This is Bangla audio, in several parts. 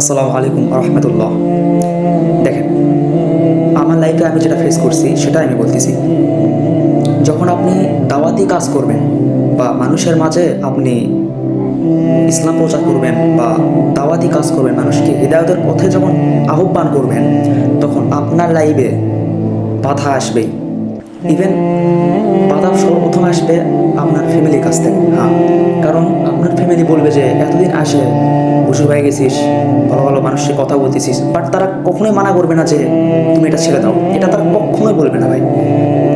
আসসালামু আলাইকুম রহমতুল্লাহ। দেখেন, আমার লাইফে আমি যেটা ফেস করছি সেটা আমি বলতেছি। যখন আপনি দাওয়াতি কাজ করবেন বা মানুষের মাঝে আপনি ইসলাম প্রচার করবেন বা দাওয়াতি কাজ করবেন, মানুষকে হিদায়তের পথে যখন আহ্বান করবেন, তখন আপনার লাইফে বাধা আসবেই। ইভেন বাধা সর্বপ্রথম আসবে আপনার ফ্যামিলির কাছ থেকে। হ্যাঁ, কারণ আপনার ফ্যামিলি বলবে যে এতদিন আসে বুঝু হয়ে গেছিস, ভালো ভালো মানুষের কথা বলতেছিস, বাট তারা কখনোই মানা করবে না যে তুমি এটা ছেড়ে দাও, এটা তারা কখনোই বলবে না ভাই।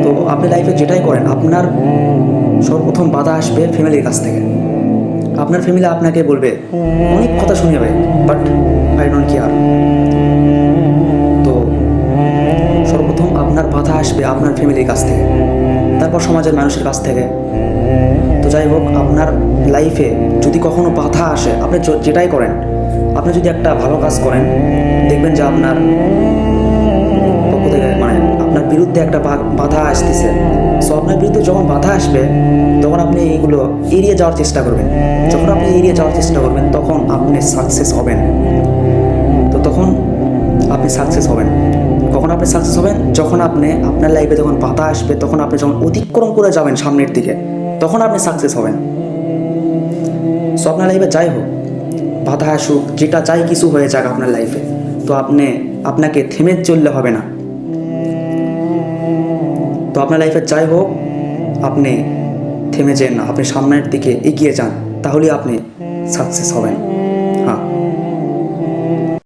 তো আপনি লাইফে যেটাই করেন, আপনার সর্বপ্রথম বাধা আসবে ফ্যামিলির কাছ থেকে। আপনার ফ্যামিলি আপনাকে বলবে অনেক কথা শুনবে, বাট আই ডোন্ট কেয়ার। তো সর্বপ্রথম আপনার বাধা আসবে আপনার ফ্যামিলির কাছ থেকে, তারপর সমাজের মানুষের কাছ থেকে। তো যাই হোক, আপনার লাইফে যদি কখনো বাধা আসে, আপনি যেটাই করেন, আপনি যদি একটা ভালো কাজ করেন, দেখবেন যে আপনার পক্ষ থেকে আপনার বিরুদ্ধে একটা বাধা আসতেছে। সো আপনার বিরুদ্ধে যখন বাধা আসবে, তখন আপনি এইগুলো এড়িয়ে যাওয়ার চেষ্টা করবেন। যখন আপনি এড়িয়ে যাওয়ার চেষ্টা করবেন, তখন আপনি সাকসেস হবেন। তো তখন আপনি সাকসেস হবেন। কখন আপনি সাকসেস হবেন? যখন আপনি আপনার লাইফে যখন বাধা আসবে, তখন আপনি যখন অতিক্রম করে যাবেন সামনের দিকে, তখন আপনি সাকসেস হবেন। সো আপনার লাইফে যাই হোক, বাধা আসুক, যেটা যাই কিছু হয়ে যাক আপনার লাইফে, তো আপনাকে থেমে চললে হবে না। তো আপনার লাইফে যাই হোক, আপনি থেমে যেন না, আপনি সামনের দিকে এগিয়ে যান, তাহলে আপনি সাকসেস হবেন।